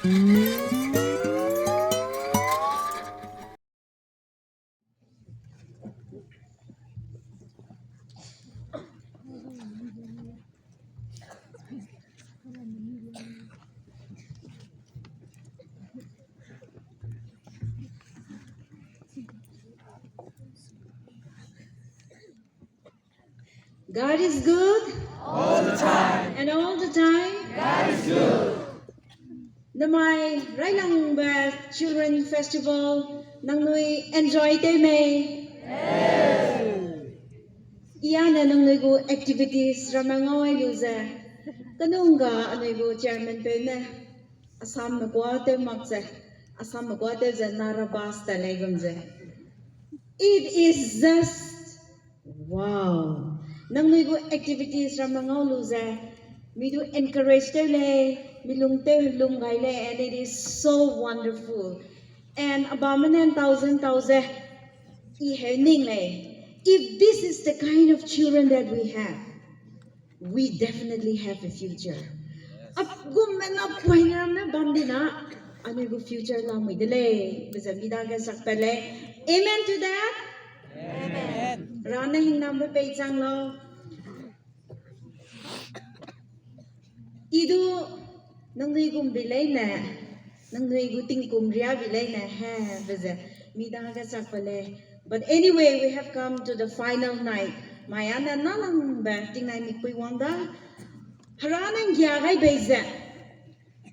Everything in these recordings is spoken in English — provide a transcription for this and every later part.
God is good. All the time. And all the time. God is good. Namai Rai Lang Ba Children Festival nang nui enjoy day may. Iana nang nui go activities ramangoi luza. Kanunga anui go chairman pe na. Asam na kwa te makse. Asam na kwa te za narabas ta legumze. It is just wow. Nang nui go activities ramangoi luza. Me do encourage te le. Milung te lung gai le, and it is so wonderful. And abamanan thousand if this is the kind of children that we definitely have a future. Gumana poinam na bambina, ano go future lang may dele, bezamida ka sakpele. Amen to that. Amen. Rana hing number page ang lo. Idu nang nui gum bilay na, nang nui guting kumriya bilay na ha, beza midaga sakpale. But anyway, we have come to the final night. Mayana nalang ba tingnan mi kuy wanda. Haranang gyagay beza.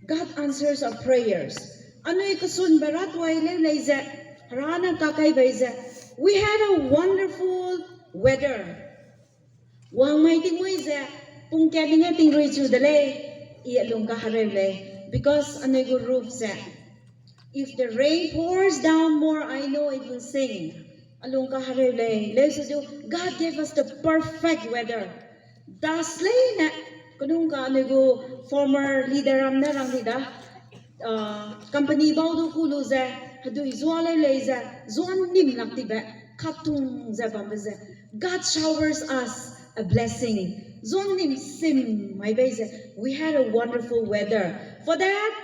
God answers our prayers. Ano ikasun barat waile leza. Haranang kakay beza. We had a wonderful weather. Wang may tingweza. Kung kaya ting richu dale. Because anego roof said, if the rain pours down more, I know it will sing. God gave us the perfect weather. Das na kanunga anego former leader amna rangida company baudo kuluza hadu izwala leza zwan nim laktiba katung zabambaza. God showers us a blessing. Zonim sim, my base. We had a wonderful weather. For that,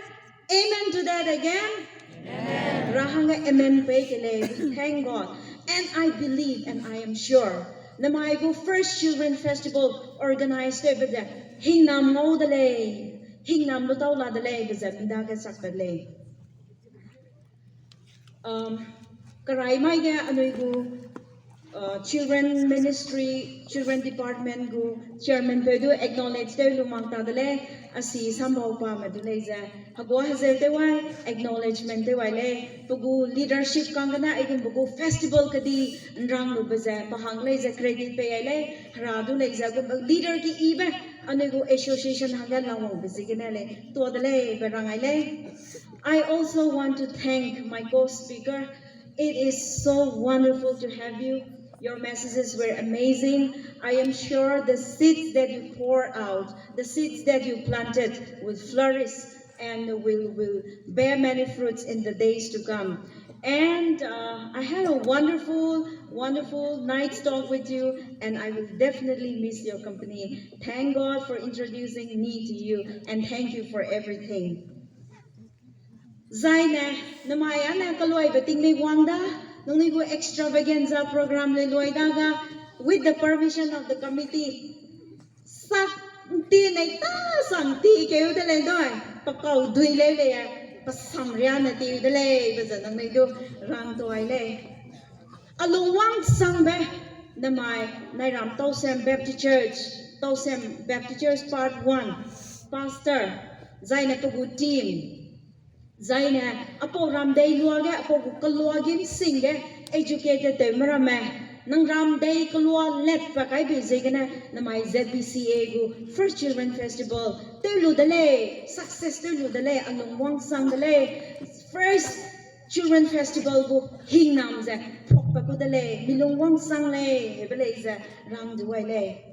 amen to that again. Amen. Rahanga amen pekele. Thank God. And I believe and I am sure. Namaigo First Children Festival organized over there. Hingnam mo dale. Hingnam lutaw la dale. Bizabidaga sakdale. Karay may ga anoigo. Children Ministry, Children Department go Chairman Pedu acknowledge the lumang tadale asi sambaw pa maduleza hago hazel te wai acknowledgement te wai le pugu leadership kangana igin pugu festival kadi nrang lu baza pahang leza credit pe le haradu leza go leader ki iba anego association hagal lawang bizigina le to dale barangai le. I also want to thank my co-speaker. It is so wonderful to have you. Your messages were amazing. I am sure the seeds that you pour out, the seeds that you planted will flourish and will bear many fruits in the days to come. And I had a wonderful night's talk with you, and I will definitely miss your company. Thank God for introducing me to you, and thank you for everything. Zaina, namaya na kaloy bating may wanda, nung nigo extravaganza program le daga with the permission of the committee. Sakti na ta santi kayo dale doy. Pakaw duy le le ya. Pasamriya na ti dale. Basta nang nigo rang to ay le. Alungwang sang be na may nairam Tousem Baptist Church. Tousem Baptist Church Part 1. Pastor, Zaina Tugu team. Zaina, apo ramday luaga, apo kaluagin singe, educated te marame. Nang ramday kalua let pa kay bizigana na may ZBCA go First Children Festival. Telu dale, success telu dale, anong wang sang dale. First Children Festival go hingnam za, pokpa ko dale, milong wang sang le, bale za ram duway le.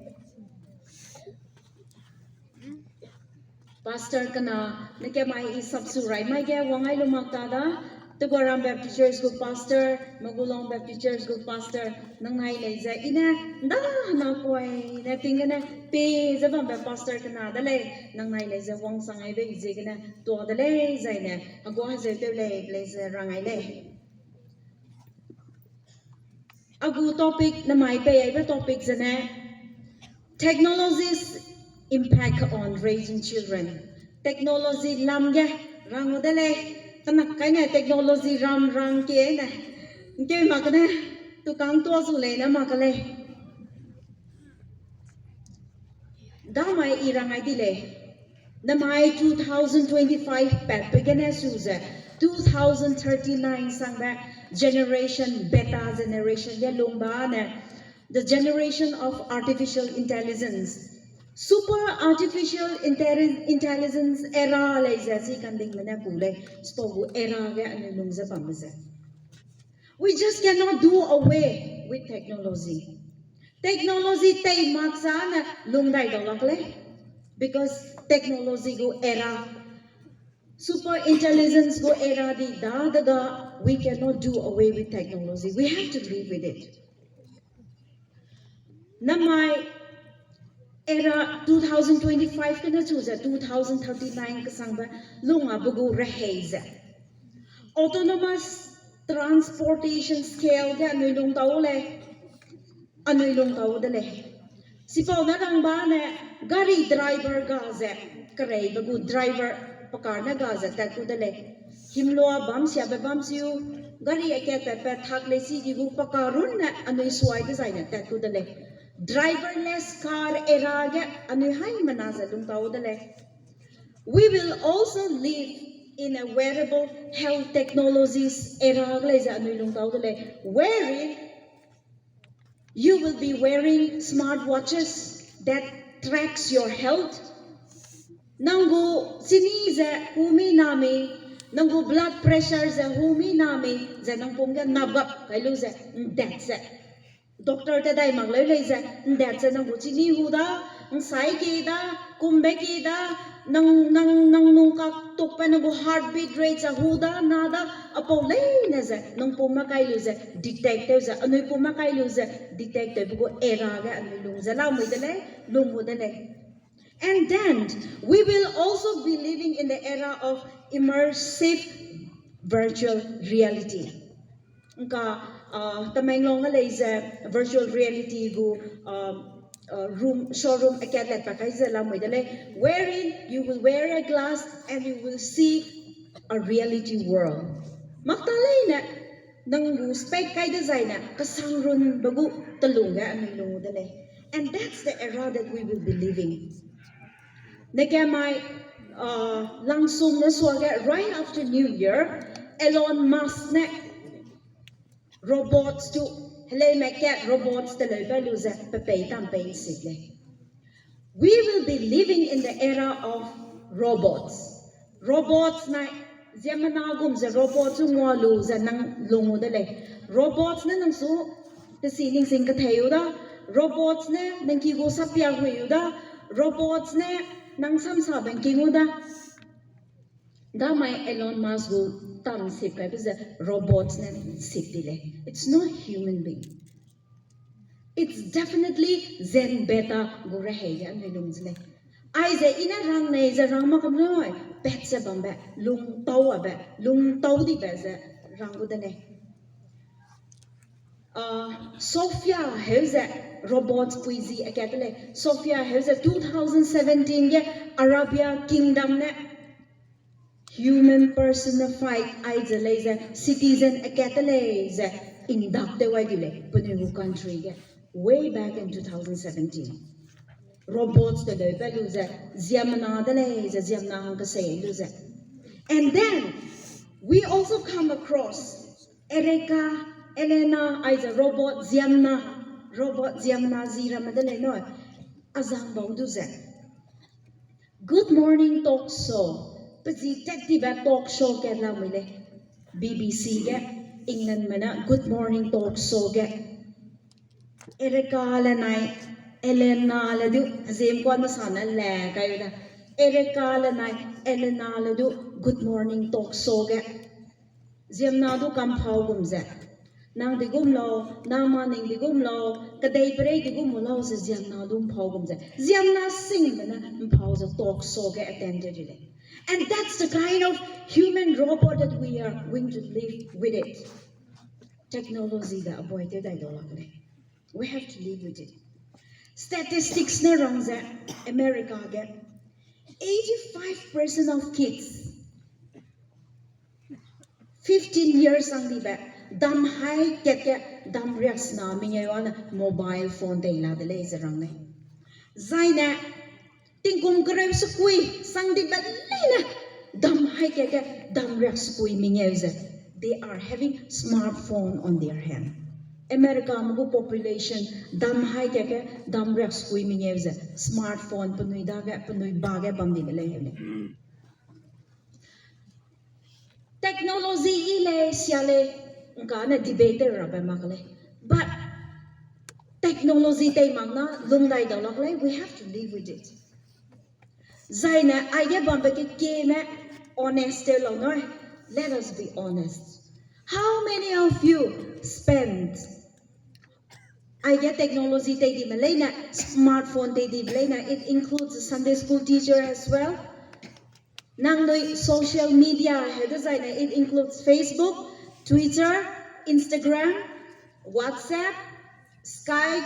Pastor kana nake mai isap surai mai ge wangai lumagtada Tugoram Baptist Church School Pastor, Magulong Baptist Church School Pastor, nang nai leza ina da na koi na tingana pe zabam ba pastor kana dale nang nai leza wong sangai be je kana to dale zaina ago ha je te le leza rangai le agu topic na mai pe ai ba topic zane technology's impact on raising children. Technology lam ge rang dale tanak kai na technology ram rang ke na ke ma kana tu kang to su le na ma kale da mai irang ai dile na mai 2025 pat pegana suza 2039 sang ba generation beta generation ya lomba na the generation of artificial intelligence super artificial intelligence era lai za si kan ding mana kule spogu era ga anu lungza pamza we just cannot do away with technology. Technology tay maksana lungdai dolakle because technology go era super intelligence go era di da we cannot do away with technology. We have to live with it. Namai era 2025 kana chuza 2039 kasangba lunga bugu reheza autonomous transportation scale ga anulong taule anulong taudale sipaw na lang ba ne gari driver gaze karey bagu driver pakarna gaze takudale himloa bam siya bam siu gari aketa pe thakle si gi bu pakarun na anui suai design takudale driverless car era ga anui hai manaza lung taudale we will also live in a wearable health technologies era wherein you will be wearing smartwatches that tracks your health. Nangu siniza humi nami, nangu blood pressure za humi nami, za nang pungga nabap kailo za that's it. Doctor taday maglay za that's it nangu sini huda, ang sai kida, kumbe kida, nang nungkak tukpa nangu heartbeat rate za huda nada apo lay na za nang pumakay za detective za anoy pumakay za detective bugo era ga anoy lung za lamoy dale lung mo dale. And then we will also be living in the era of immersive virtual reality. Nka tamenglong nga sa virtual reality go showroom akatlet pa kay sa lamoy dale wherein you will wear a glass and you will see a reality world. Magtalay na nang spec kay design na kasangron bago talunga ang ilong dale. And that's the era that we will be living. Nagamay langsung na swaga right after New Year, Elon Musk na robots to helay makat robots to luza papay tampay sigle. We will be living in the era of robots. Robots na Zemanagum za robots ngwalu za nang lungo dale. Robots na nang su tasining sing katayo da. Robots na nang kigo sa piyahuyo da. Robots na nang samsabang kingo da. Da may Elon Musk go tam sip kay because robots na sip dile. It's not human being. It's definitely Zen beta go rahe yan nilong zile. Ay ze ina rang na za rang makamnoy. Bet sa bamba lung taw ba lung taw di ba za rang go dale. Sophia has a robots puisi akatale. Sophia has a 2017 ge Arabia Kingdom ne human personified idolizer citizen akatale inducted wadile punu country ge way back in 2017. Robots the loza ziamna dale ziamna hang kasay luza. And then we also come across Erika Elena is a robot ziamna zira madale no azang bauduza. Good morning talk show. Pasi tetiba talk show ke lamile BBC ge England mana good morning talk show ge Erika Lanai Elena ladu Zeme ko sana le kayo na Erika Lanai Elena ladu good morning talk show ge Zeme do kam phau gum ze nang di gum lo nang ma ning di gum lo kadai brei di gum lo ze Zeme do phau gum ze Zeme sing na phau ze talk so ge attended it. And that's the kind of human robot that we are going to live with it. Technology da avoided I don't like. We have to live with it. Statistics na wrong that America get 85% of kids 15 years ang diba dam high get dam reaks na minyayon mobile phone day la de laser ang ne zaina tingkum grab sa kui sang diba lena dam high get dam reaks kui minyayon they are having smartphone on their hand. America mo population dam high get dam reaks kui minyayon smartphone panoy daga panoy baga bam di nila technology ile siale nga na debater rabe makle but technology tay mangna lungdai dalakle we have to live with it zaina aye bombe ke me honest lo no let us be honest how many of you spend I get technology tay di malena smartphone tay di malena it includes a Sunday school teacher as well. Nang social media design it includes Facebook, Twitter, Instagram, WhatsApp, Skype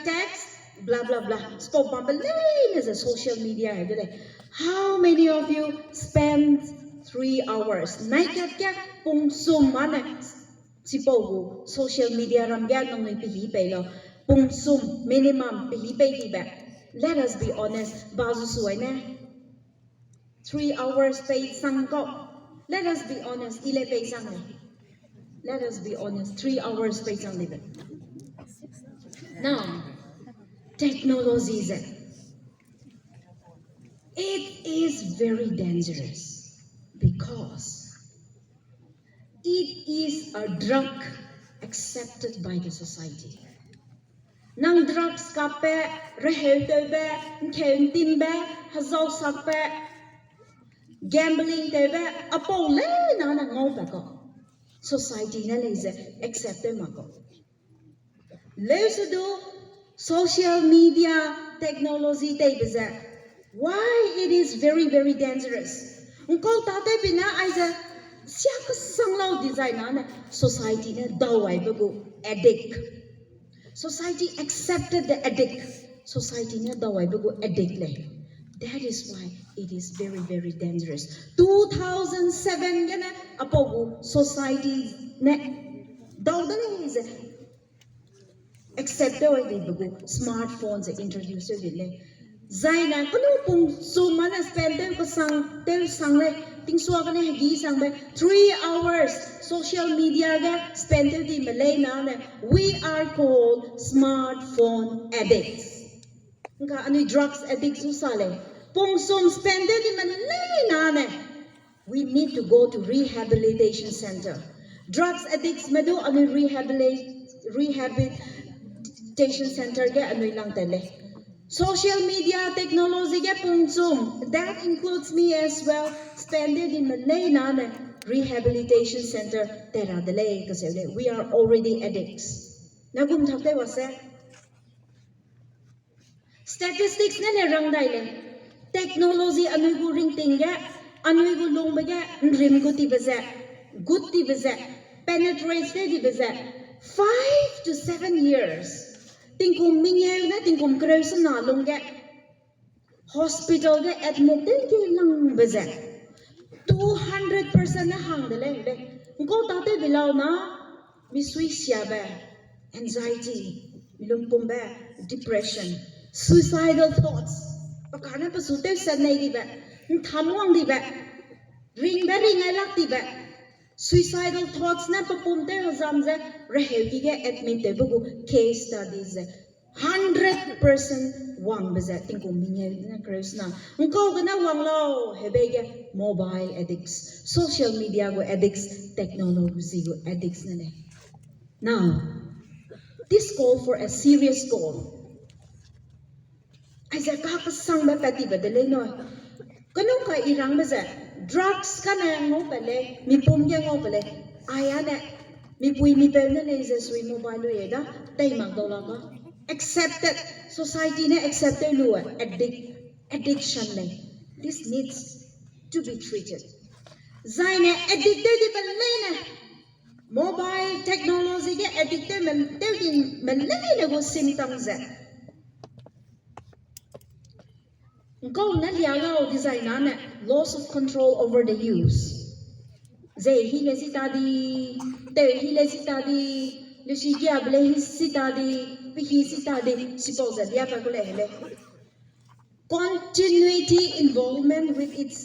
text, blah blah blah. So pambalay is a social media. How many of you spend 3 hours? Naikat ka kung sumana si Pogo social media ramgyan nung pilipe lo. Kung sum minimum pilipe diba? Let us be honest. Bazu suway na. 3 hours paid sangko. Let us be honest. Ile paid sang. Let us be honest. 3 hours paid sang libe. Now, technology is it is very dangerous because it is a drug accepted by the society. Nang drugs kape, rehel tebe, nkeun timbe, hazau sakpe. Gambling tebe apo le na ngau pa ko society na le accept ma ko le do social media technology tebe why it is very very dangerous ko ta te pina ai sia ka sanglau design na society na dawai ba go addict society accepted the addict society na dawai ba go addict le. That is why it is very, very dangerous. 2007, gana apogo society ne dawdani is accepted the smartphones introduced it. Zaina kuno pung sumana spend ko sang tel sang le ting suwa kana hagi sang be 3 hours social media ga spend di malay na we are called smartphone addicts. Nga ano drugs addicts usale. Pung sum spended in Manila. We need to go to rehabilitation center. Drugs addicts medo ano rehabilitation center ge ano lang tele. Social media technology ge pung sum that includes me as well. Spended in Manila rehabilitation center tera dele kasi we are already addicts. Nagum thakte wase. Statistics na le rang dai le. Technology anoy go ring tinga anoy go long baga rim go ti baza good ti baza penetrate ti baza 5 to 7 years tingkum mingel na tingkum cross na long ga hospital ga admit ke lang baza 200% na hang de le ko ta te bilaw na misui sia ba anxiety milung pumba depression suicidal thoughts pakana pa sute sanay di ba thamwang di ba ring ay lak di ba suicidal thoughts na papumte hazam za rahel ki ge admit de bugu case studies 100% wang baza tingko mingel na krishna ngko gana wang lo hebe ge mobile addicts social media go addicts technology go addicts na ne now this call for a serious goal. Ay kakasang ba pati ba dali no? Kanong ka irang ba drugs ka na ngo pale mi pum ya ngo pale aya na mi pui mi pe na le je sui mobile ye da tai mang do la ka accepted society ne accepted lu addiction le this needs to be treated zai ne addicted di ban le na mobile technology ke addicted men te din men le ne go symptoms go na lia lao designer na loss of control over the use zai hi le sita di te hi le sita di le shi ya ble hi sita di pi hi sita di suppose dia pa ko le hele continuity involvement with its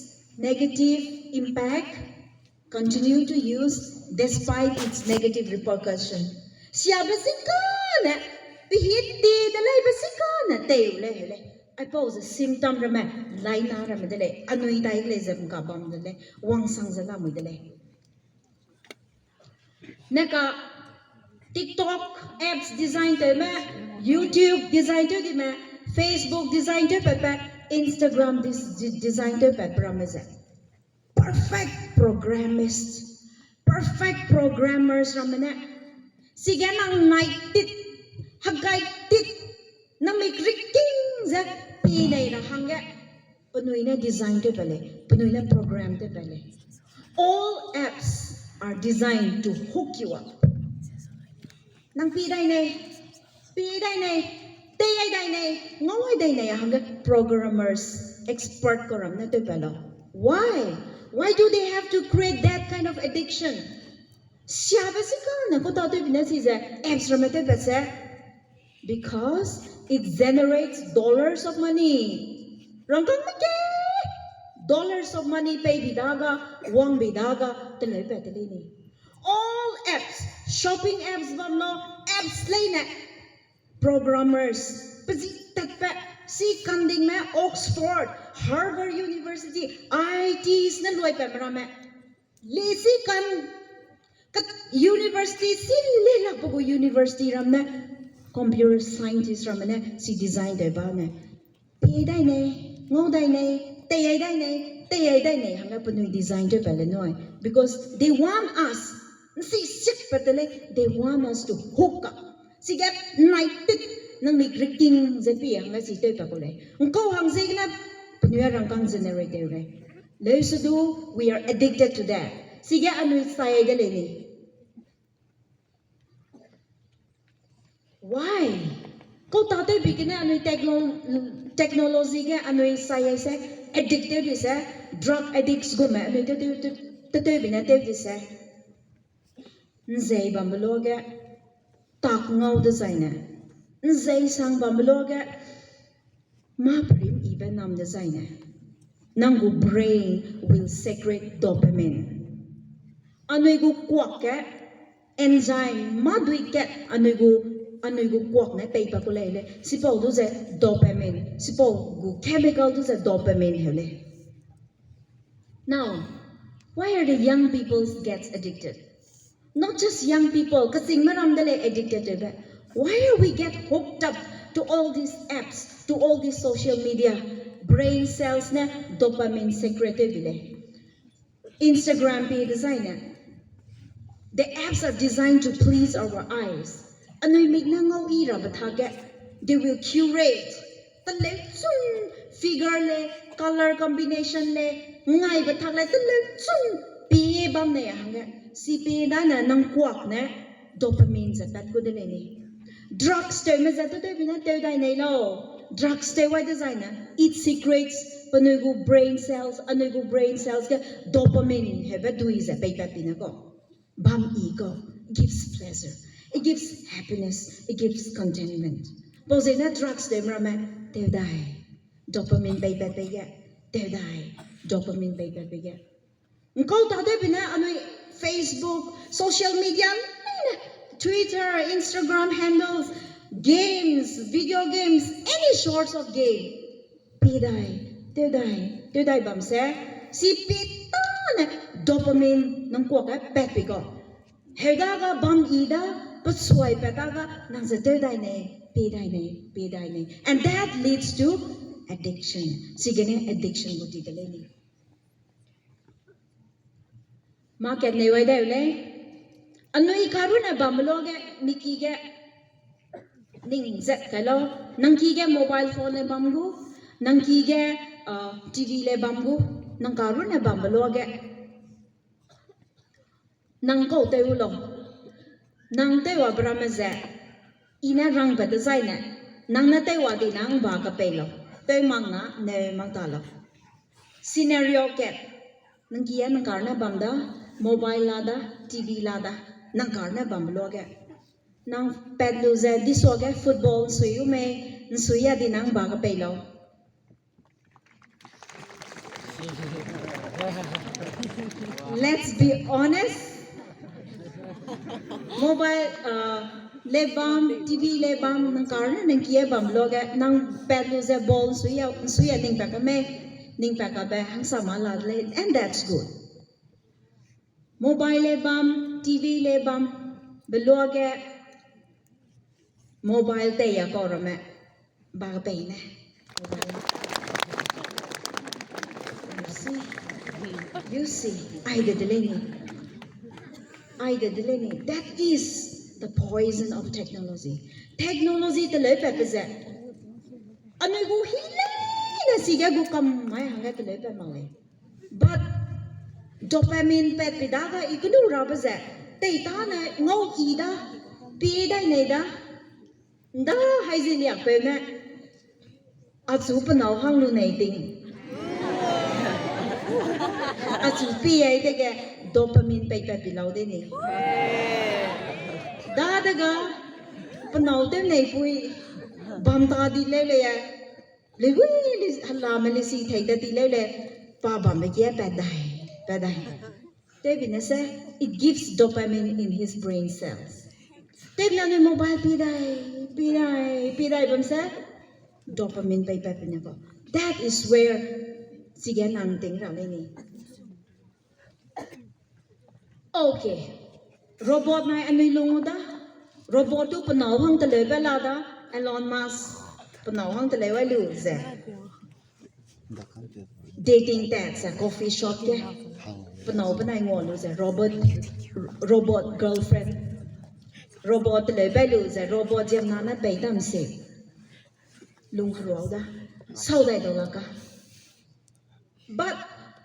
negative impact continue to use despite its negative repercussion sia basikana pi hi ti da lai basikana te le hele I pose a symptom rame laina rame dele anui dai le zam ka bam dele wang sang zala mu dele neka TikTok apps design te me YouTube design te me Facebook design te pe Instagram design te pe promise perfect programmers ramene sige nang night tit hagay tit na may clicking za pinay na hangga punoy na design te pala punoy na program te pala all apps are designed to hook you up nang piday na tayay day na ngaway day na hangga programmers expert ko ram na te pala why do they have to create that kind of addiction siya ba si ka na ko tato binasi za apps ram te pala because it generates dollars of money. Rangkang make dollars of money pay bidaga, wang bidaga, talay pa ni. All apps, shopping apps bamno, apps layna, programmers, pazitat pa, si kanding me Oxford, Harvard University, ITs na luay pa marami. Lisi kan kat university sila po university ram na. Computer scientist ramane si design de ba ne pi dai ne ngo dai ne te dai ne hanga panu design de pala noi because they want us si sik patale they want us to hook up si gap night nang mi clicking ze pi hanga si te pa ko le ko hang se na panu rang kang generator le so do we are addicted to that si ga anu sai de le ni why? Kau tak tahu bikin anu teknologi ke anu saya addicted bisa drug addicts go me anu tu bina tu bisa nzai bambalo ke tak ngau designer nzai sang bambalo ke ma prim iba nam designer nangu brain will secrete dopamine anu go kuak ke enzyme ma duit ke anu go kuak na paper ko lele sipo do ze dopamine sipo go chemical do ze dopamine hele now why are the young people gets addicted not just young people kasing maram dale addicted to that why are we get hooked up to all these apps to all these social media brain cells na dopamine secreted bile Instagram be designer the apps are designed to please our eyes Anoy mig na ngaw ira bathaga they will curate tale chung figure le color combination le ngai bathag le tale chung Pebam na hanga si peda na nang kwak na dopamine sa tat ko dele ni drugs te me za to bina te dai nei lo drugs te wa designer it secretes panugo brain cells ka dopamine have duiza pe pinako bam ego gives pleasure it gives happiness it gives contentment pose na drugs de mrama te dai dopamine pe te dai dopamine pe ngko ta de bina anu Facebook social media Twitter Instagram handles games video games any sorts of game te dai bam se si pitan dopamine nang ko ka pet ko heda ga bam ida but swipe ka nang sa te dai ne and that leads to addiction sigene addiction buti daleni market ne wai dai le anui karuna bamloge mikige ning zet kalo nangkige mobile phone le bamgu nangkige TV le bamgu nang karuna bamloge nang ko te ulo nang te wa bramaze ina rang ba de zai na nang na te wa di nang ba ka pe lo te mang na ne mang ta lo scenario ke nang kia nang karna bamda mobile lada TV lada nang karna bamloge nang pet lu ze disoge football suyu me suya di nang ba ka pe lo let's be honest mobile lebam TV lebam nang karna nang kia bam loga nang pet lu ze ball suya ning pa ka me ning pa ka ba hang sama la le and that's good mobile lebam TV lebam beloge mobile te ya ko ra me ba ka pe ne you see I did the that is the poison of technology te le pe pe anu gu hile na siga gu kam mai hanga te le pe male but dopamine pet pidaga ikunu ra ba ze te ta na ngau i da pi dai nei da da hai zin yak pe me achu pa nau hang lu nei ting achu pi ai de ge dopamine pe pe pilau de ni da ga pa nau de nei pui bam ta di le le ya le hui li hala me li si thai da di le pa bam me ye pa dai David say it gives dopamine in his brain cells David na mobile pi dai bam sa dopamine pe pe ne ko that is where sige nang ting ra le ni okay robot na anui longo da robot tu panau hang te le ba la da Elon Musk panau hang te le wa lu ze dating tax coffee shop ke panau panai ngon lu ze robot girlfriend robot te le ba lu ze robot jam na na pe dam se lung hro da sau dai do la ka but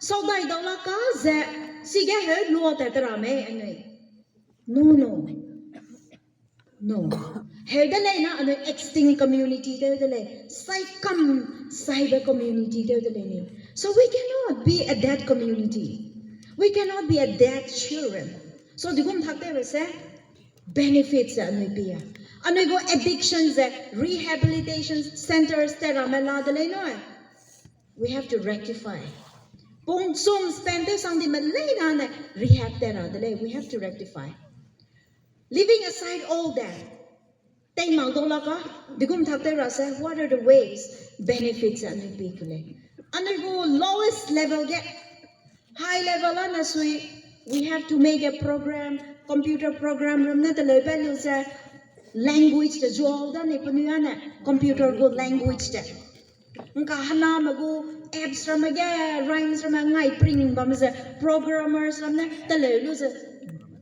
sau dai do la ka ze sige he lu ta tra me anui no Herdale na ano extinct community dele cyber community dele so we cannot be a dead community we cannot be a dead children so digum thakte wese benefits ano pia ano go addictions rehabilitation centers tera mela dele no we have to rectify pong sum spend sang di malena na rehab tera dele we have to rectify leaving aside all that Tay mang dong laka, digum thakte rasa. What are the ways, benefits and people? Undergo lowest level get high level na sui. We have to make a program, computer program. Ramna the level is a language the job da ne panuana computer go language da. Nka hana mago apps ramaga rhymes ramangai bring bamza programmers ramna the level is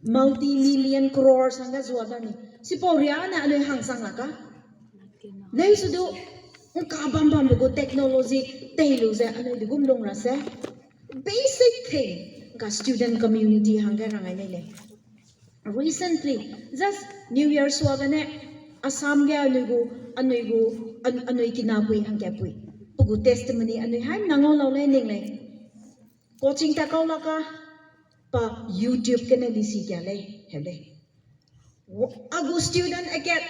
multi-million crores hanga zuada ni. Si Poriana ano hang sang laka? Nay sudo ang kabambam go technology taylo sa ano digum long rasa basic thing ka student community hangga rangai nile. Recently, just New Year swagane Assam ga ano kinapui hangga pui. Pugu testimony ano ham nangaw law ning le. Coaching ta kaw laka pa YouTube ka na lisi kya le hele. Agu student aget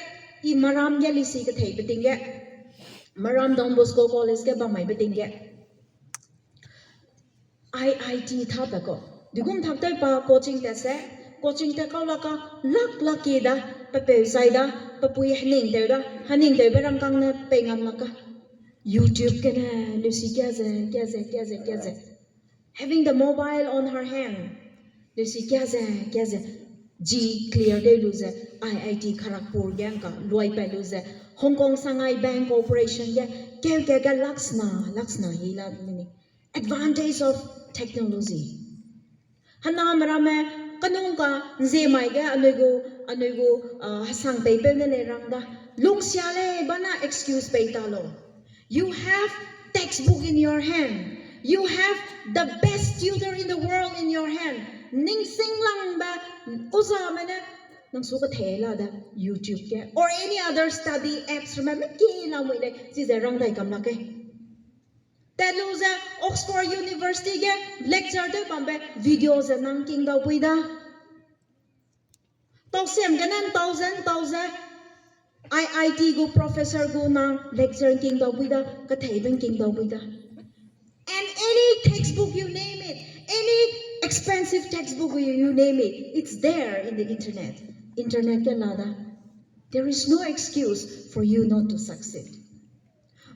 I maram ya lisi ka thai betinge maram Don Bosco College ke ba mai betinge IIT tha ba ko digum thak tai pa coaching ta se coaching ta ka laka lak ke da pa pe sai da pa pui haning te berang kang na pe ngam laka YouTube ke na lisi kya ze having the mobile on her hand lisi kya ze G clear de luze IIT Kharagpur gang ka loi pa luze Hong Kong Shanghai Bank Corporation ya ke laksna hila ni advantage of technology Hana marame kanong ka Zeme ga anuigo hasang paper na le rangda lung siale bana excuse peitalo. You have textbook in your hand. You have the best tutor in the world in your hand. Ning sing lang ba usa mana nang suka thela da YouTube ke or any other study apps remember ki la mo ide si rang dai kam la ke teluza Oxford University ke lecture de pambe videos nang king da puida Tousem ganan thousand IIT go professor go nang lecture king da puida ka thai ben king da puida. And any textbook you name it, any expensive textbook you name it, it's there in the internet. Internet ka nada. There is no excuse for you not to succeed.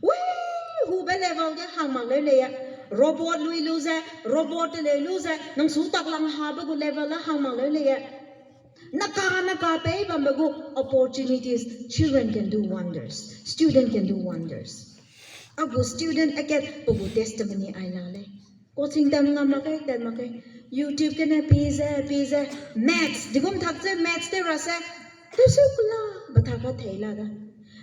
Woo! Be level ka hang mang le ya. Robot lui lose, robot le lose, nang sutak lang haba go level la hang mang le ya. Naka pe bambago opportunities. Children can do wonders. Student can do wonders. Ago student again bubu testimony ay lale. Coaching dam ngam la kay dan makay YouTube ka na pizza maths digum thakse maths te rasa tesukla bataka thela da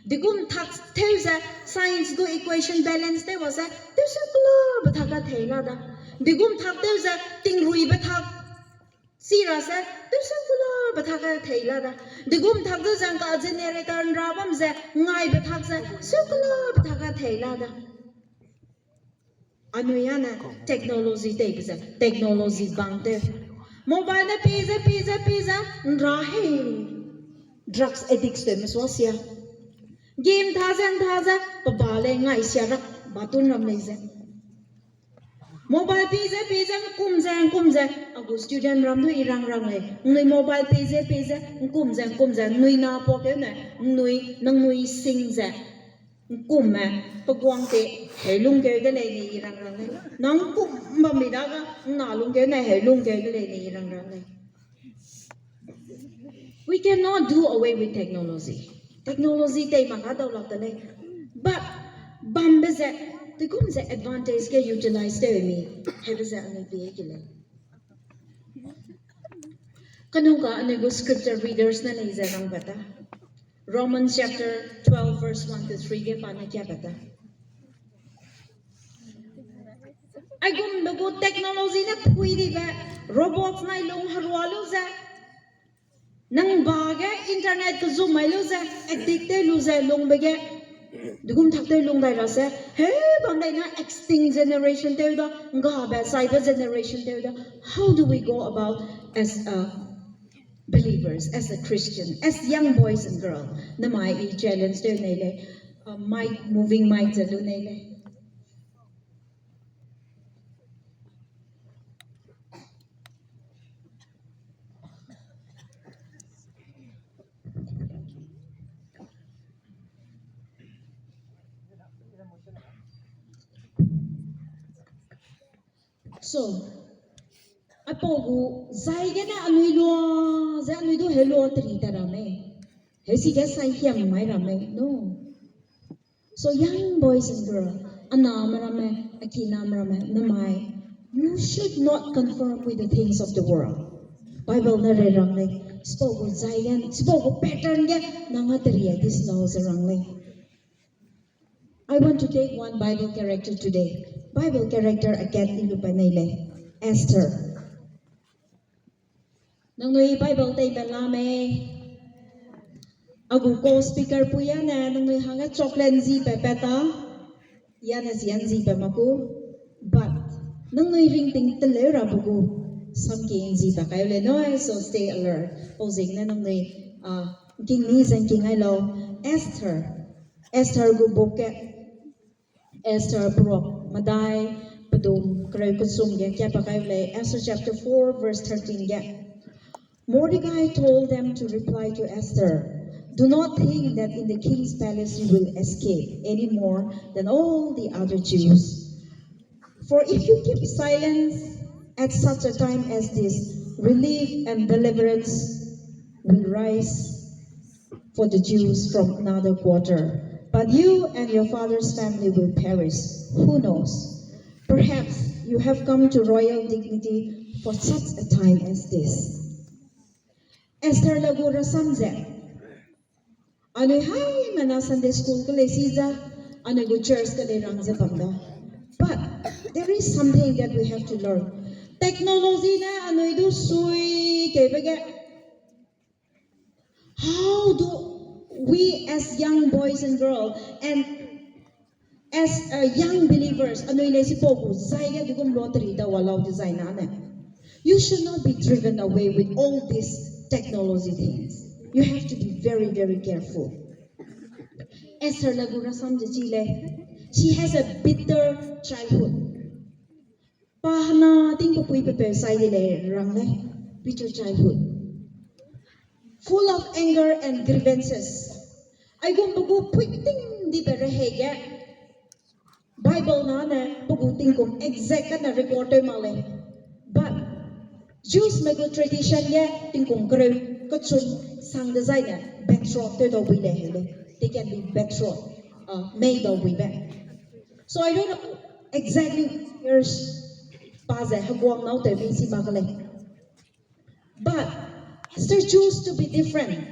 digum thak thela science go equation balance te wasa tesukla bataka thela da digum thak te ting rui bathak si rasa tesukla bataka thela da digum thak de jang ka generator rabam ze ngai bathak ze sukla bataka thela da Anuyana technology te technology bangte mobile na pizza rahe drugs addicts te meswasia game thaza pabale ngai siara batun ram leise mobile pizza kumza agu student ram nu irang le nui mobile pizza kumza nui na poke na nui singza kumma pagwang te helung ke de le ni irang le nang kum ba mi da ga na lung ke na helung ke de le ni irang le. We cannot do away with technology. Technology te makadaw lang tale. But bambaze the kumza advantage ke utilize te mi hebaze ani be kile. Kanong ka ani go scripture readers na leiza rang bata. Romans chapter 12 verse 1 to 3 ke pana kya bata. Ay gumbago technology na pwede ba robots na ilong harwalo za nang baga internet ka zoom ay lo za addicted lo za long baga dugum thakte long dai ra sa he bam dai na extinct generation te da nga ba cyber generation te da how do we go about as believers as a Christian as young boys and girls na mai challenge te nei le mic moving mic za lo nei le. So, apogu zaiga na anui do hello tri tarame. Hesi ga sai hiam mai rame no. So young boys and girls, anam rame, akinam rame, namai, you should not conform with the things of the world. Bible na re rangle, spogo zaigan, spogo pattern ga nangatariya this laws rangle. I want to take one Bible character today. Bible character again ilupanele. Esther. Nang nui Bible tay balame. Agu ko speaker po yan nang nui hanga chocolate zi pepeta. Yan yan zi pemaku. But nang nui ring ting telera bugu. Samki zi pa kayo le no so stay alert. Posing na nang nui king knees and king I love. Esther gu buke. Esther Prop Madai Padum Kray Kusum Kya Pakayle Esther chapter 4 verse 13 Mordecai told them to reply to Esther, do not think that in the king's palace you will escape any more than all the other Jews. For if you keep silence at such a time as this, relief and deliverance will rise for the Jews from another quarter. But you and your father's family will perish. Who knows? Perhaps you have come to royal dignity for such a time as this. Esther lagu rasam je. Anu hai mana Sunday school ke le siza, anu go church ke le rang je pamda. But there is something that we have to learn. Technology na anu itu sui ke bege. How do we as young boys and girls and as young believers, anu ile si pogu zaya dugum lottery da walau design ane. You should not be driven away with all these technology things. You have to be very, very careful. Esther Laguna Samjachile, she has a bitter childhood. Pahana ting pupui pepe saidile rangle, bitter childhood. Full of anger and grievances. I go bagu puiting di berehege. Bible na ne bagu tingkum exact na reporter male. But Jews may go tradition ye tingkum grew kachun sang design backdrop to the way they can be backdrop made of we back. So I don't know exactly here's paze hagwang now te si magale. But Esther chose to be different.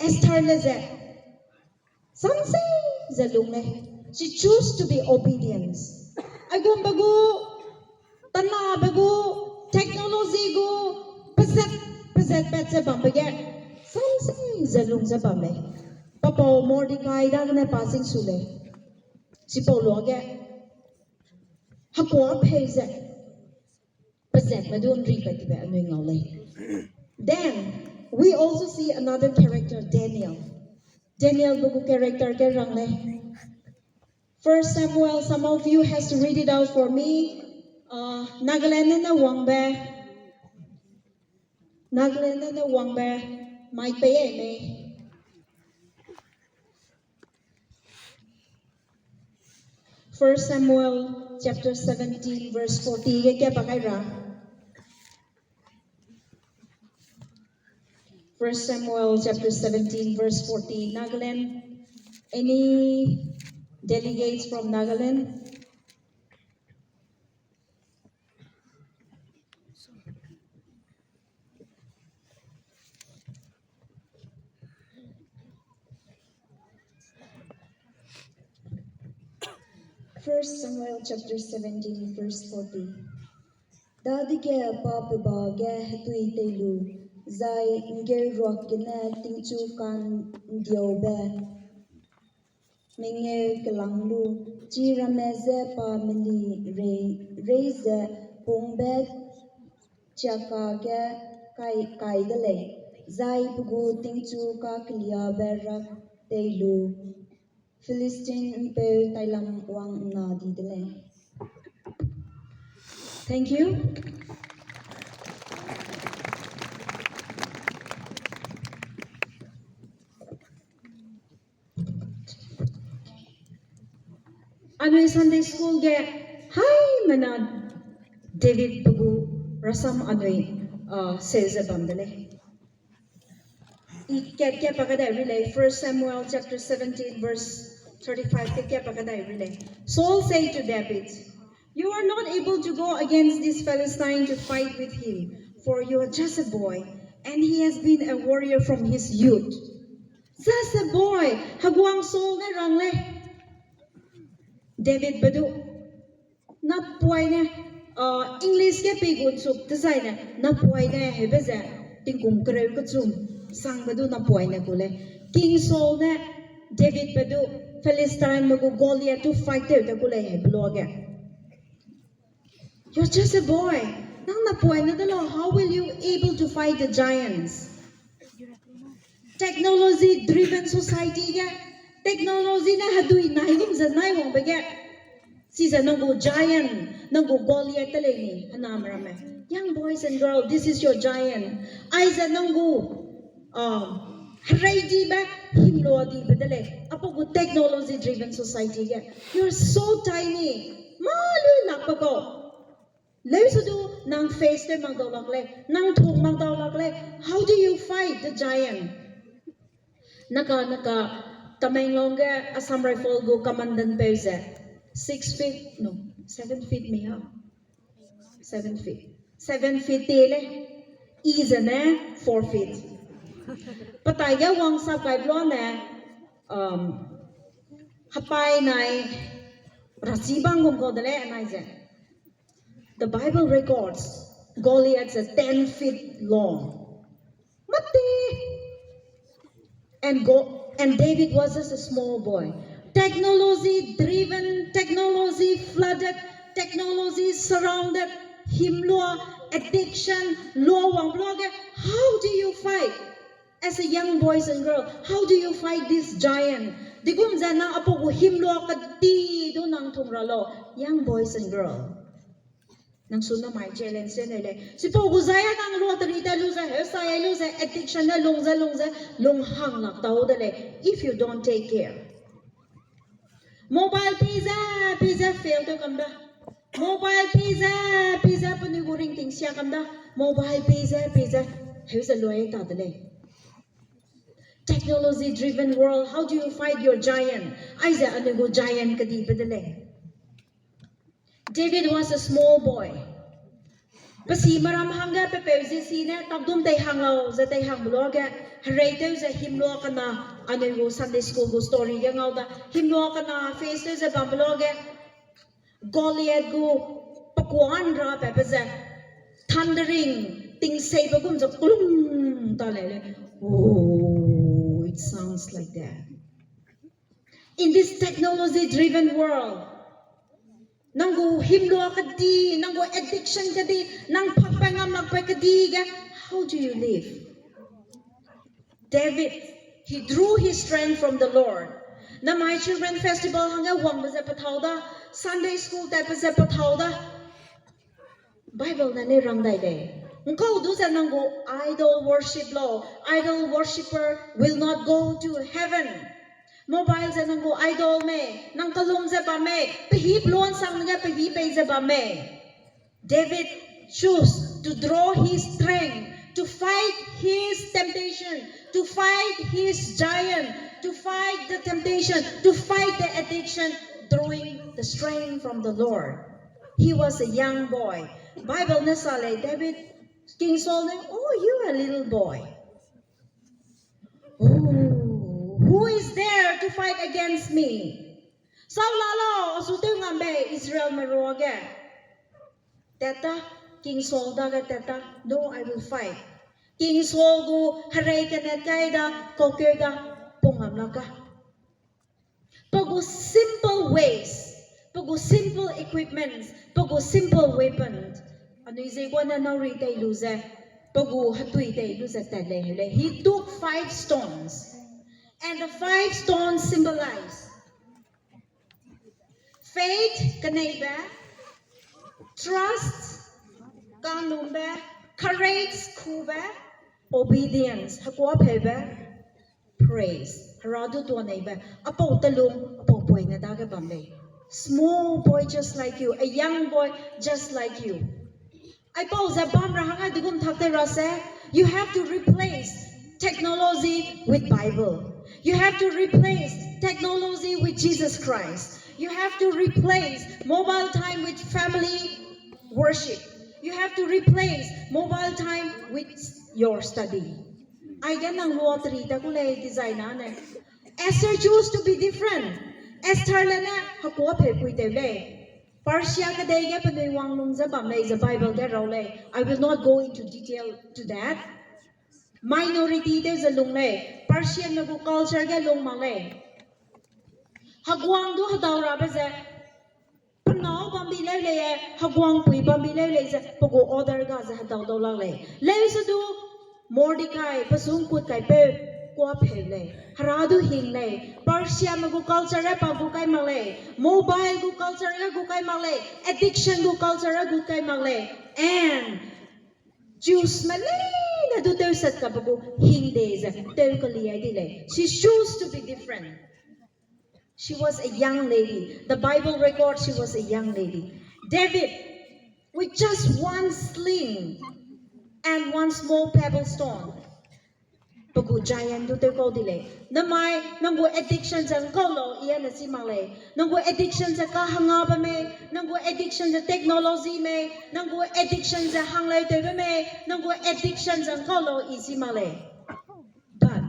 Esther leze sanse zalungne. She chose to be obedience. Agum bagu tana bagu technology go pazet petse bambage. Sanse zalung za bambe. Papa Mordecai dagne passing sule. Si Paulo age hakwa peze. Then we also see another character, Daniel. Daniel buku character ke rangle. First Samuel, some of you has to read it out for me. Nagaland na wangbe, mai paye me. First Samuel chapter 17 verse 40 ke pakaira. 1 Samuel chapter 17 verse 40. Nagaland. Any delegates from Nagaland? First Samuel chapter 17 verse 40. Dadike papa ge hetui telu zai ngel rock gena tingchu kan diobe menge kelanglu chi rameze pa mili raise pongbe chaka ge kai gale zai bugu tingchu ka kliya berak telu Philistine pe tailam wang na didele. Thank you. Ano Sunday school ge hi mana David bugu rasam ano says abandale. Ikya pagada relay 1 Samuel chapter 17 verse 35 ikya pagada relay. Saul said to David, "You are not able to go against this Philistine to fight with him, for you are just a boy, and he has been a warrior from his youth." Just a boy, hagwang Saul na rangle. David badu na puai ne English ke pigun sup design na puai ne hebeza tingkum kreu kutsum sang badu na puai ne kule King Saul ne David badu Philistine magu Goliath to fight there the kule he bloge. You're just a boy. Nang na puai na dalo, how will you able to fight the giants? Technology driven society ge technology na hadui na hinim zanai wong bege. Sisa nangu giant, nangu Goliath taleni hanamrame. Young boys and girls, this is your giant. Aiza nangu ready ba himlo di badale. Apo technology driven society ge. You're so tiny. Malu lakpako. Lesudu nang face te magdawlakle, nang thong magdawlakle. How do you fight the giant? Naka Tamenglonga Assam Rifle go Commandant Peze 6 feet, no, 7 feet may have. 7 feet. 7 feet tele. Easy ne 4 feet. Patay ga wang sa kay blon ne hapay nai rasibang gum ko dale anai je. The Bible records Goliath is 10 feet long. Mati. And David was just a small boy. Technology driven, technology flooded, technology surrounded him, law, addiction, law, how do you fight? As a young boys and girl, how do you fight this giant? Digum zana apo him law kadi do nang tungralo. Young boys and girl. Nang suna mai challenge nele. Si po guzaya nang lo tarita luza saya luza addiction na longza long hang nak tao dale. If you don't take care. Mobile pizza fail to kamda. Mobile pizza paniguring ting siya kamda. Mobile pizza here's a loy ta dale. Technology driven world, how do you fight your giant? Aiza anigo giant kadi badale. David was a small boy. Pasi maram hanga pe peuzi sine tabdum tay hangao za tay hang bloga harayte za himlo kana anigo Sunday school go story ga ngauda himlo kana face za bambloga Goliath go pakwan ra pe peza thundering ting say bagum za kulum talele. Oh, it sounds like that. In this technology driven world, Nango himlo kadi, nango addiction kadi, nang papangam kadi. How do you live? David, he drew his strength from the Lord. Na my children festival hanga wang baza patauda, Sunday school type baza patauda. Bible na ni rang dai de. Ngko do sa nango idol worship law. Idol worshipper will not go to heaven. Mobile sa nango idol me, nang kalum sa ba me, pahip luan sang nga pahip sa ba me. David chose to draw his strength, to fight his temptation, to fight his giant, to fight the temptation, to fight the addiction, drawing the strength from the Lord. He was a young boy. Bible na sale, David, King Saul, oh, you are a little boy. Oh, who is there to fight against me? Saul lalo, asuto ngambe Israel meroge. Teta, King Saul daga teta, no, I will fight. King Saul go haray ka na kaida, koker da, pungam laka. Pago simple ways, pago simple equipments, pago simple weapons. Ano izay ko na rite luze, pago hatuy te luze tele hele. He took 5 stones, and the 5 stones symbolize faith, kanaiba, trust, kanumba, courage, kuba, obedience, hakwa peba, praise. Harado to naiba, apo talong, apo boy na daga bambe. Small boy just like you, a young boy just like you. I pose a bam rahanga digum thakte rase. You have to replace technology with Bible. You have to replace technology with Jesus Christ. You have to replace mobile time with family worship. You have to replace mobile time with your study. I get ang lottery takule design ane. Esther chose to be different. Esther lana hakwa pe kuitele. Parsia kadega panoy wang nung zabam lay the Bible get role. I will not go into detail to that. Minority there's a lung lay. Persian nagu culture ga lung malay. Hagwang do hadaw rabaze. Panaw bambi lay hagwang pui bambi lay pago order ga za hadaw daw lang lay. Lay sa do Mordecai pasung put kay pe kwa pele. Harado hing lay. Persia magu culture pa gukay malay. Mobile gu culture ga gukay malay. Addiction gu culture ga gukay malay. And Jews malay na do ter sat ka bago hindi za ter kaliya dile. She chose to be different. She was a young lady. The Bible records she was a young lady. David, with just one sling and one small pebble stone, ปกูใจยันดูเตก็ดีเลยน้ำไม่น้องกู addiction จังก็โลอียนสิมาเลยน้องกู addiction จะก็หังอาบะเมน้องกู addiction จะเทคโนโลยีเมน้องกู addiction จะหังเลยเตบะเมน้องกู addiction จังก็โลอีสิมาเลย but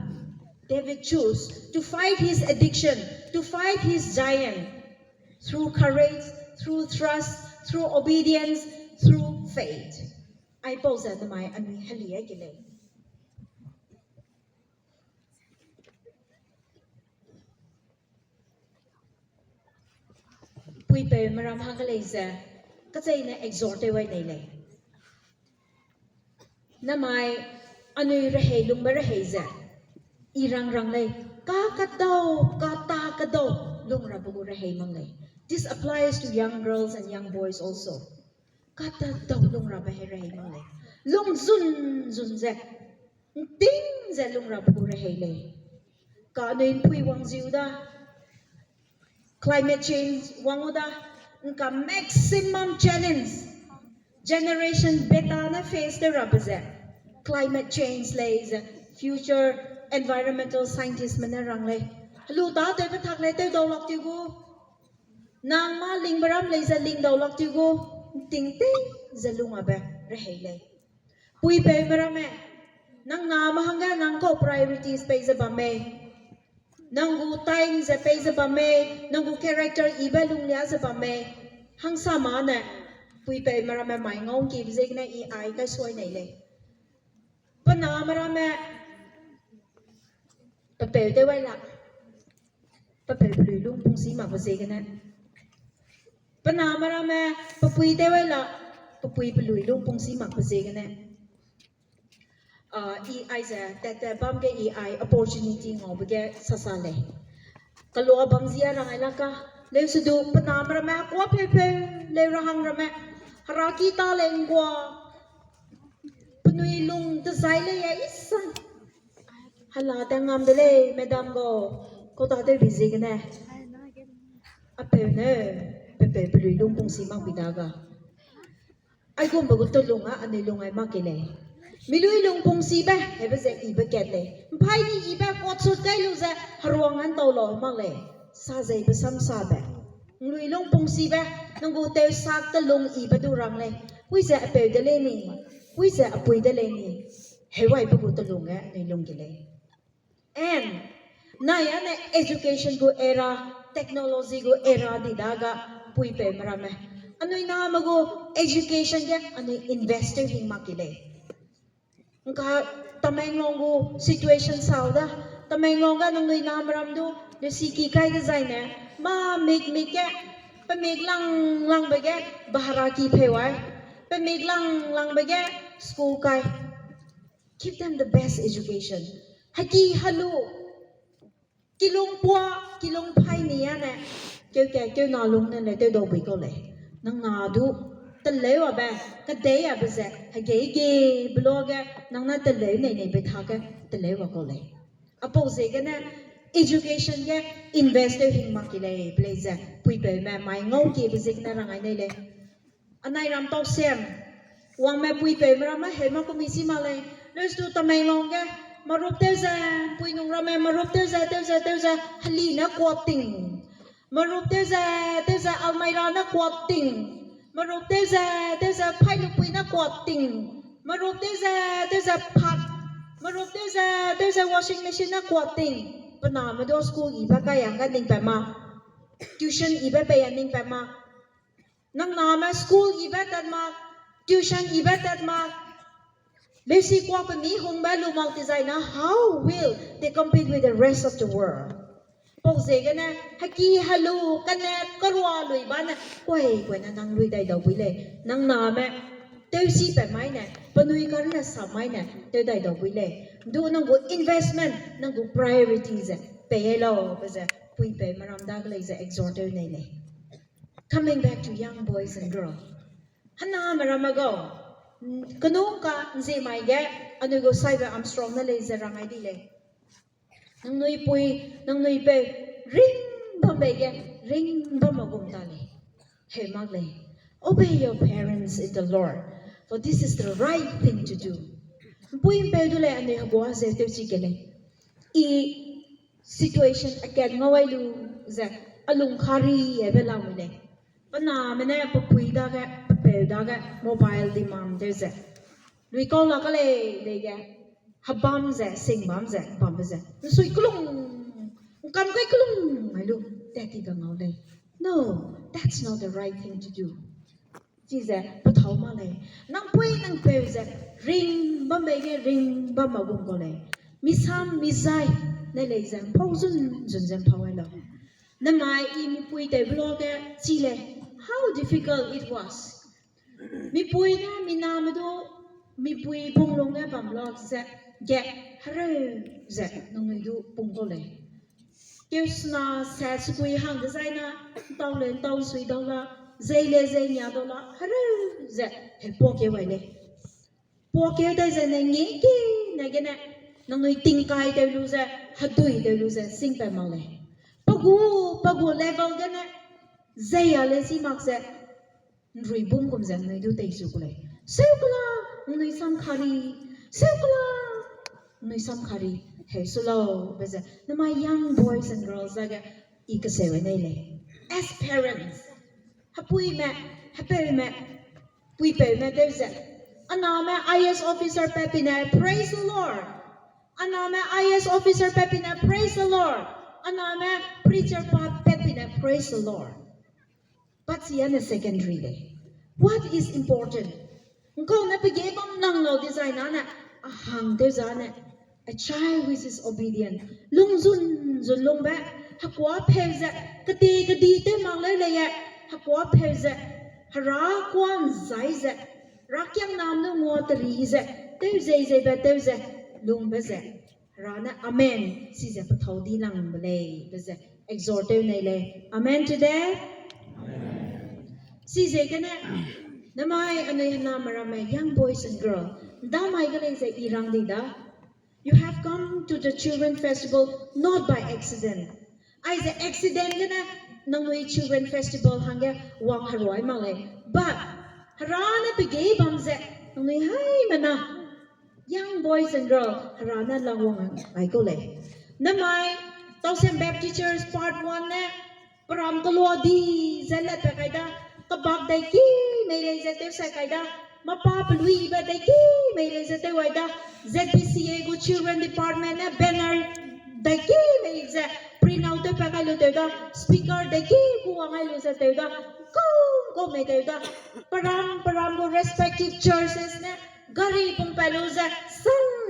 David chose to fight his addiction to fight his giant through courage through trust through obedience through faith ไอ้ปอกจะทำไมอันนี้ฮัลลียกิเลยปุยเปย์มารำฮังกันเลยจ้ะก็จะเนี่ย exhort ไว้ในเลยน้ำไม่อันนี้ระเหยลุงไม่ระเหยจ้ะอีรังรังเลยกากระโดกาตากระโดลุงรับบุระเหยมังเลย this applies to young girls and young boys also กาตาโดลุงรับระเหยมังเลยลุงซุนจ้ะติ้งจ้ะลุงรับบุระเหยเลยกาเนี่ยปุยวังจิวดาclimate change wangoda unka maximum challenge generation beta na face the represent climate change lays future environmental scientists manarang le lu ta te pathak le te dolok ti go nang ma ling baram le za ling dolok ti go ting ting zalunga ba rehe le pui pe marame nang na mahanga nang ko priorities pe za ba me Nanggu time za pay za bame, nanggu character iba lung liya za bame, hang sama na, pui pay marame may ngong kib zig na ai ka soy na ile. Pana marame, papel te wai la, papel pului lung pung si ma pa zig na. Pana marame, papui te wai la, papui pului lung pung si ma pa zig na. EI za tete bam ke EI opportunity ngau bege sasale kalau abang zia rang elaka le sudu panam rame ko pepe le rahang rame haraki ta lengwa penui lung te sai le ya isa hala tangam dele madam go ko ta de busy gane ape ne pepe penui lung pung simang bidaga ai ko bagut to lunga ane lungai makile Milui lung pung si ba, hebe ze ibe ket le. Mpai ni ibe kot sut kai lu ze haruangan tau lo mang le. Sa ze ibe sam sa ba. Milui lung pung si ba, nang gu te sak ta lung ibe du rang le. Wi ze ape de le ni, wi ze apui de le ni. He wai ba gu ta lung e ni lung ki le. And na ya ne education go era, technology go era di daga pui pe marame. Anoy na mago education ge anoy investor hing makile. Nga tamengongu situation sauda tamengonga nung nui namram do de siki kai de zaine ma make pa make lang bege bahara ki phewai pa make lang bege school kai give them the best education haki halu kilong phai ni ya ne kêu na lung ne le te do bi ko le nang na du tân lễ wa ba cái đấy à bây giờ hay cái blog á năng na tân lễ này bị thắc cái tân lễ wa có lẽ à bao giờ cái na education cái investor hình mặc cái này bây giờ quý vị mà mai ngâu kia bây giờ cái na rằng này lẽ anh này làm tao xem hoàng mẹ quý vị mà làm hết mà cũng bị gì mà lẽ let's do tao mày long cái mà rút tiêu ra quý nông ra mẹ mà rút tiêu ra hali na quạt tình mà rút tiêu ra almayra na quạt tình Marup teza pai lupui na quating. Marup teza pat. Marup teza washing machine na quating. Panama do school iba kaya nga ning pema. Tuition iba pa ning pema. Nang nama school iba tatma. Tuition iba tatma. Lesi kwa pa mi hong ba lumang design na how will they compete with the rest of the world? Pose cái này haki halu cái này có rùa lùi bán này quay na năng lùi đầy đầu bụi lệ năng nà mẹ tiêu xí bẻ máy này bên lùi cái là sắm máy này tiêu đầy đầu bụi lệ du năng go investment năng go priorities bẻ lo bây giờ bụi bẻ mà làm đa cái này giờ exhorter này này coming back to young boys and girls hana mà làm go cái nung ka gì mày ghé anh go sai về Armstrong này giờ rằng ai đi lệ nang nui pe ring bam bege ring bam magum tali he magle obey your parents in the Lord for this is the right thing to do Puin pe du le ane habo ze te chikele. I situation again ngawai lu ze alung khari ebe lamule. Pana mene papui da ga pe da ga mobile di mam de ze. Lui ko la ka le ga habam ze sing bam ze sui kulung kam kai kulung mai lu daddy ga ngau le. No, that's not the right thing to do. Chị sẽ bắt đầu mà lấy, nang quay nang bèo sẽ ring bấm bèo cái ring bấm mà bung có lấy, mi sam mi zai, này lấy rằng phao dun phao ấy lo, nang mai mi quay tới blog cái chị lấy, how difficult it was, mi quay na mi nam đó, mi quay bung long cái bấm blog sẽ get hara sẽ nang người du bung có lấy, kêu na sẽ quay hàng cái zai na, tao lên tao suy tao la. Zay le zay niya do la haru zay he poke wai le poke dai zay na ngi ki na gena nang noi ting kai de lu zay hadui de lu zay sing pa ma le pagu level gena zay ya le si mak zay nrui bum kum zay noi du tai su ku le sekula noi sam khari he su lo be zay na my young boys and girls zay ika se wai nei le as parents Hapui me, pui pe me there's aname IS officer pepine, praise the Lord. Aname IS officer pepine, praise the Lord. Aname preacher pepine, praise the Lord. But siya na secondary day. What is important? Kung na pagibam nang lo design na ahang design a child which is obedient. Lung zun lung ba hakwa peza kati te mang le Hakwa peze, hara kwan zaize, rakyang nam no ngotarize, teuze beteuze, lung beze, rana amen, size patodi lang bele, beze, exhorte nele, amen today? Size kene, namay anay namarame, young boys and girls, damay gale ze irang dida, you have come to the children festival not by accident. Ay ze accident gana, nang may children festival hangga wang haroy malay but harana bigay bamze nang may hay mana young boys and girls harana lang wang ay ko le namay Tousem Baptist Church part 1 ne param kalodi zelat pa kayda kabag day ki may lay zete sa kayda mapapalui ba day ki may lay zete wayda ZPCA go children department ne banner day ki may zete print-out pa kayo tayo speaker deki kuha kayo sa tayo kung may tayo parang go respective churches na gari pong paluza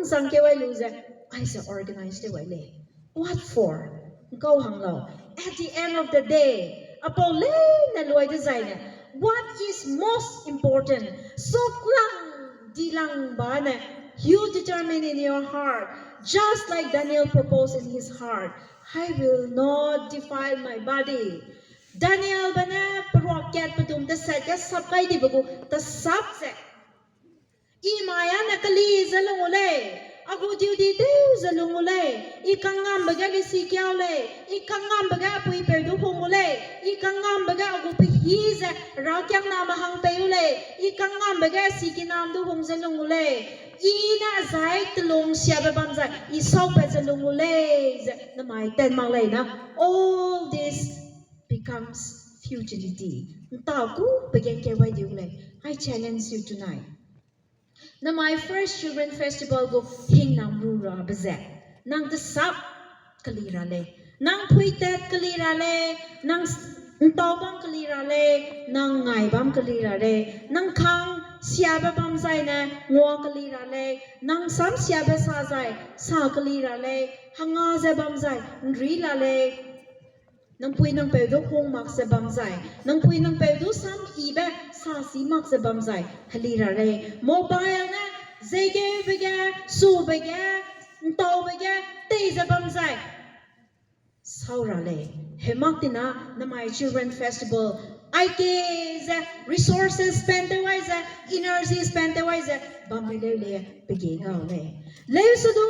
sang kiway luza ay sa organized kiway le what for ikaw hanglaw at the end of the day apo le na luway design what is most important so lang di lang ba na you determine in your heart just like Daniel proposed in his heart I will not defile my body. Daniel bana parokyat patum ta sadya sabkay di bago ta sabse. Imaya nakali zalungule. Ako diu zalungule. Ikangam baga lisikiaw le. Ikangam baga apoy perdo hungule. Ikangam baga ako pihiza rakyang namahang payule. Ikangam baga sikinam do hung zalungule. Ina zai telung siapa bangsa isau pada lungulez namai ten malay na all this becomes futility. Tahu bagian kewai diulay. I challenge you tonight. Na my first children festival go hing nang rura bazet nang desap kalirale nang puitet kalirale nang tawbang kalirale nang ngaibam kalirale nang kang siaba bamzai na ngwa kalira le nang sam siaba sazai sa kalira le hanga za bamzai nri la le nang pui nang pedo hong mak sa bamzai nang pui nang pedo sam ibe sa si mak sa bamzai halira le mobile na zege bega su bega ntaw bega te za bamzai saura le hemak tina na my children festival IK's resources spent wise, energy spent wise, bamilele begin le. Lesudo,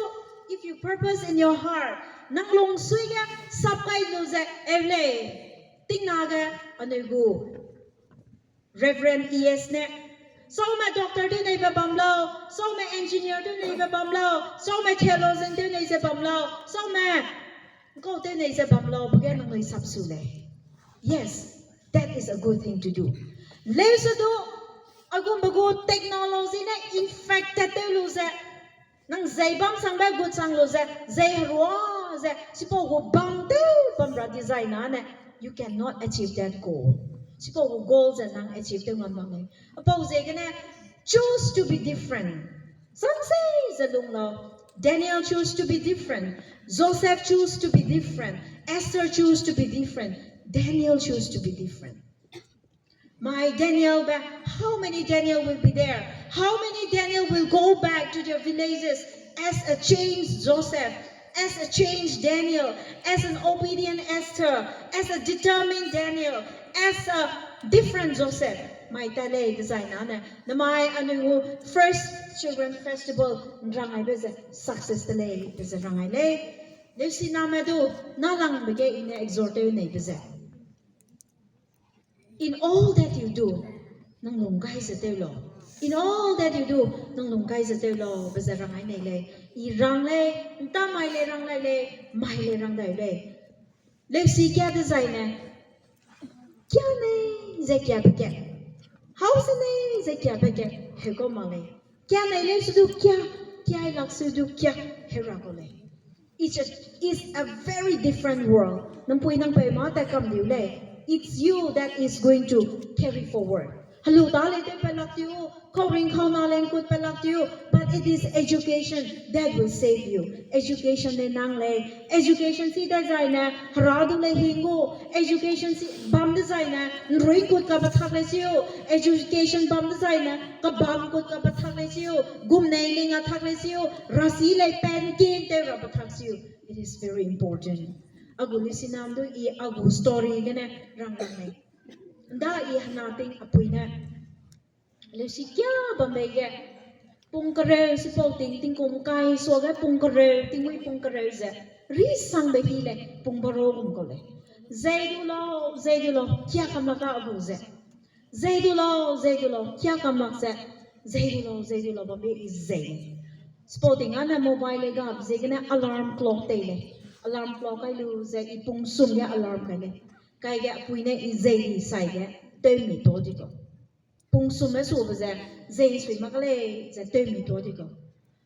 if you purpose in your heart, nang long suiga sapay luze evle. Tingnaga anugu Reverend ES ne so my doctor tu nei Pebam lo, so my engineer tu nei Pebam lo, so my theologian tu nei Pebam lo, so my go tu nei Pebam lo, bukan nang noi sabsu le. Yes, that is a good thing to do. Leso do, agum bago technology na infected tu lu se, nang zay bam sang ba good sang lu se, zay ruwa se, sipo go bang tu pambra design na ne, you cannot achieve that goal. Sipo go goals and nang achieve tu ngan bang. Apo zay kena choose to be different. Some say zalung lo, Daniel chose to be different. Joseph chose to be different. Esther chose to be different. Daniel chose to be different. My Daniel, how many Daniel will be there? How many Daniel will go back to their villages as a changed Joseph, as a changed Daniel, as an obedient Esther, as a determined Daniel, as a different Joseph? My tale design na my first children festival rangai beze success tale beze rangai le lesi namadu nalang bege in exhorte ne beze. In all that you do, nang lungkai sa telo. In all that you do, nang lungkai sa telo, beza rangai nei le, I rang le, ta mai le rang lai le, mai le rang dai le. Le si kya design ne? Kya ne? Ze kya beke? House ne? Ze kya beke? Hego male. Kya ne le sudu kya? Kya lak sudu kya? Heragole. It's a very different world. Nang pui nang pay ma ta kam diu le. It's you that is going to carry forward. Hello, dale de pelak you, covering kauna lengkut pelak you, but it is education that will save you. Education le nang le, education si designer, haradu le hingu, education si bam designer, nrui kut ka bathak le siu, education bam designer, ka bam kut ka bathak le siu, gum nei ling athak le siu, rasi le pen king te ra bathak siu. It is very important. Agu lisinam do I agu story gane rang rang da I hanating apui na lesi kya ba mege pungkare si po ting kum kai so ga pungkare tingui pungkare ze ri sang be hi le pungbaro kum ko le zaidulo kya kamaka agu ze zaidulo kya kamak ze zaidulo ba me is zai sporting ana mobile ga ze gane alarm clock te le alarm clock kai lu ze ipung sum ya alarm kai le kai ga pui ne I zai sai ga te mi to di ko pung sum me su ba ze zai sui ma le ze te mi to di ko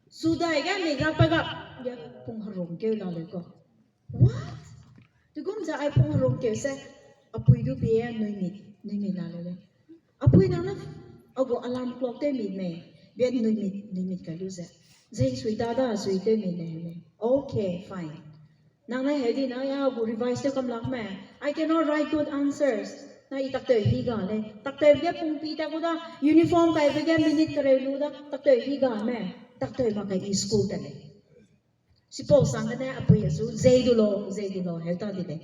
su dai ga me ga pa ga ya pung harong ke la le ko what tu gum za ai pung harong ke se apui du be noi mi la le apui na na ago alarm clock te mi me be noi mi ka lu ze zai sui da sui te mi le okay fine nang na healthy na ya go revise the kamlak me I cannot write good answers na itakte hi ga le takte ge pung pi ta ko da uniform kai ge minute kare lu da takte hi ga me takte ma kai school ta le sipo sang na apoy asu zaidulo helta di le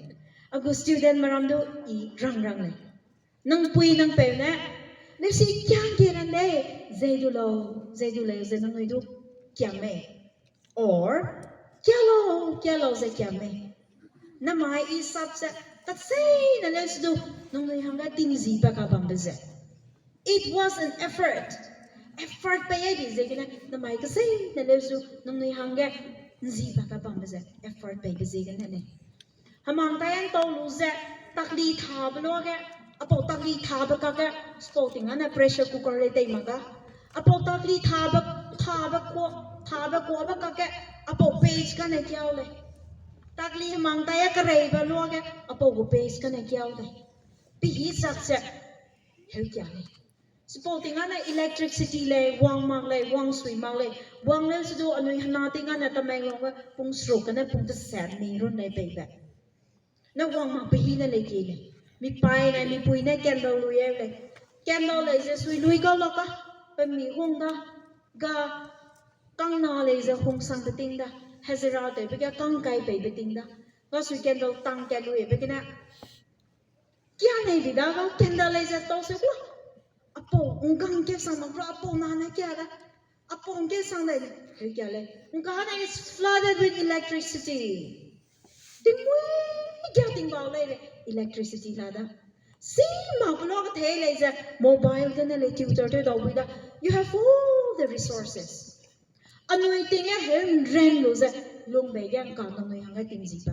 agu student maram do I rang le nang pui nang pe na le si kyang ge ran le zaidulo ze nang noi do kyang me or kya lo ze kya me na mai I sab se tat say na let's do nong noi hanga ting zi pa ka bang beze it was an effort pa ye di ze gina na mai ka say na let's do nong noi hanga zi pa ka bang beze effort pa beze gina ne hamang tayan to lu ze takli tha ba lo ge apo takli tha ba ka ge sporting ana pressure cooker le dai maga apo takli tha ba ko ba ka ge apo page ka ne kyao le takli mang taya ka rei ba lo ge apo go page ka ne kyao le pi hi sak se hel kya le supporting ana electricity le wang sui mang le wang le su do anoi hana ting ana tamai lo ga pung sro ka ne pung ta set ni ron nei pe ba na wang ma pe hi na le ki le mi pai na mi pui na ken lo lu ye le ken lo le se sui lui ka lo ka pe mi hong da ga kang na le za hong sang de ting da hazira de be kang kai be be ting da ga sui ken do tang ken lu ye be kina kya nei di da ga ken da le za to se ko apo ung kang ke sang ma ra apo na na kya da apo ung ke sang le he kya le ung ka na is flooded with electricity ting mui kya ting ba le electricity la da See, Makulog Taylor is a mobile tutor to you have all the resources. Anointing a hand ran lose a long bagan canong things.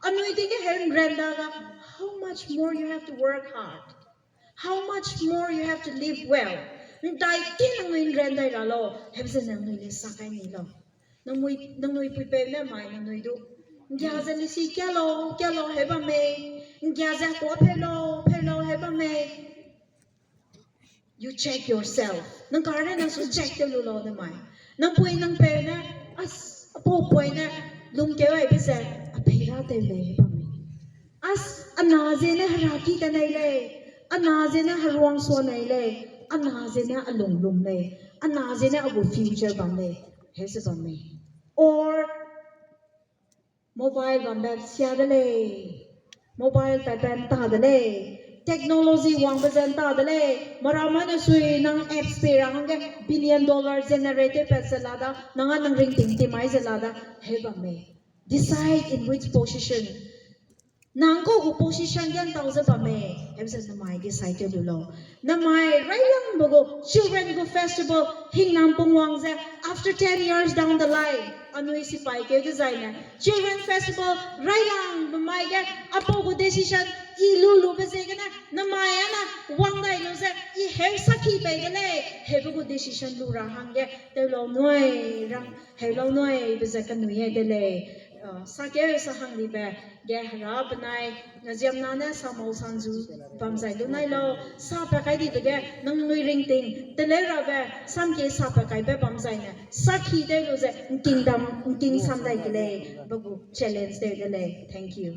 Anointing a hand ran how much more you have to work hard. How much more you have to live well. Daikin ang nuin ran dai lalo, hebsa nang nuin sakay nilo. Nang nuy prepare na mai nang nuy do. Gyaza ni si kyalo heba me. Gyaza ko pelo heba me. You check yourself. Nang karna nang so check the lulo na mai. Nang puy nang pena as apo puy na lum keway bisa apera te le heba me. As anaze na haraki ka na ile. Anaze na haruang so na ile. Anaze na along le. Anaze na abo future bang le. Hesa bang me. Or mobile bambam siadale, mobile Pebam tadale, technology wang bazen tadale, maramana sui nang apps pera hangge $1 billion generated pesalada, nanga nang ring ting timay salada, heba me. Decide in which position. Nangko ko position yan tao sa pame. Hebsa na may decide to lulo. Na may right lang bago children go festival hingnam pungwang sa after 10 years down the line. Ano isipay kayo designer? Children festival right lang may ga apo ko decision ilulu ba sa na na may na wang dai lo sa I her sakhi pa gale hebo ko decision lura hangge telo noy rang hello noy ba sa kanuye dele. Sakya sa hangli ba gehra banai naziam nana samau sanju bamzai do nai lo sa pa kai di ba nang nui ring ting telera ba samke sa pa kai ba bamzai na sakhi de lo ze kingdom king sam dai gele bagu challenge de gele. Thank you.